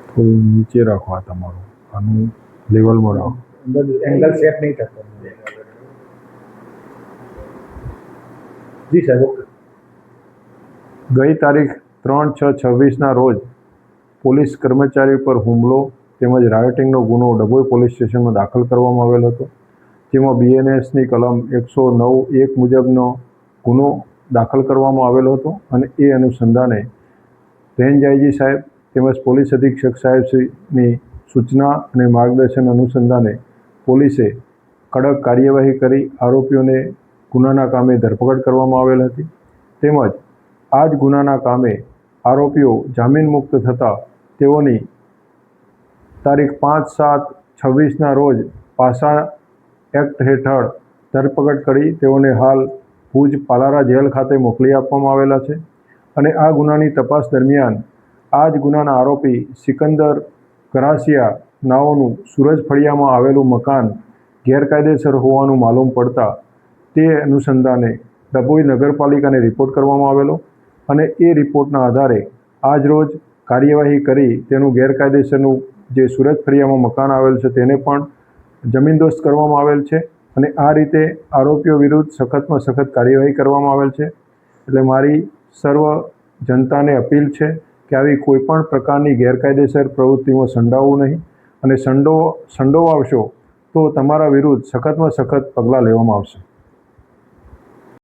થોડું નીચે રાખો, આ તમારું આનું લેવલમાં રાખો, एंगल सेट नहीं करते। जी सर। ગઈ તારીખ 3/6/26ના રોજ પોલીસ કર્મચારી પર હુમલો તેમજ રાયોટિંગનો ગુનો ડભોઈ પોલીસ સ્ટેશનમાં દાખલ કરવામાં આવેલ હતો, જેમાં BNSની કલમ 109(1) મુજબનો ગુનો દાખલ કરવામાં આવેલો હતો અને એ અનુસંધાને રેન્જ IG સાહેબ તેમજ પોલીસ અધિક્ષક સાહેબશ્રીની સૂચના અને માર્ગદર્શન અનુસંધાને પોલીસે કડક કાર્યવાહી કરી આરોપીઓને ગુનાના કામે ધરપકડ કરવામાં આવેલ હતી, તેમજ આ જ ગુનાના કામે આરોપીઓ જામીન મુક્ત થતાં તેઓની તારીખ 5/7/26ના રોજ પાસા એક્ટ હેઠળ ધરપકડ કરી તેઓને હાલ ભુજ પાલારા જેલ ખાતે મોકલી આપવામાં આવેલા છે અને આ ગુનાની તપાસ દરમિયાન આ જ ગુનાના આરોપી સિકંદર ગરાસિયા નાઓનું સુરજ ફળિયામાં આવેલું મકાન ગેરકાયદેસર હોવાનું માલુમ પડતા તે અનુસંધાને ડભોઈ નગરપાલિકાને રિપોર્ટ કરવામાં આવેલો અને એ રિપોર્ટના આધારે આજરોજ કાર્યવાહી કરી તેનું ગેરકાયદેસરનું જે સુરજ ફળિયામાં મકાન આવેલ છે તેને પણ જમીનદોસ્ત કરવામાં આવેલ છે અને આ રીતે આરોપીઓ વિરુદ્ધ સખતમાં સખત કાર્યવાહી કરવામાં આવેલ છે। એટલે મારી સર્વ જનતાને અપીલ છે કે આવી કોઈપણ પ્રકારની ગેરકાયદેસર પ્રવૃત્તિમાં સંડોવાવું નહીં અને સંડોવાવશો તો તમારા વિરુદ્ધ સખતમાં સખત પગલાં લેવામાં આવશે।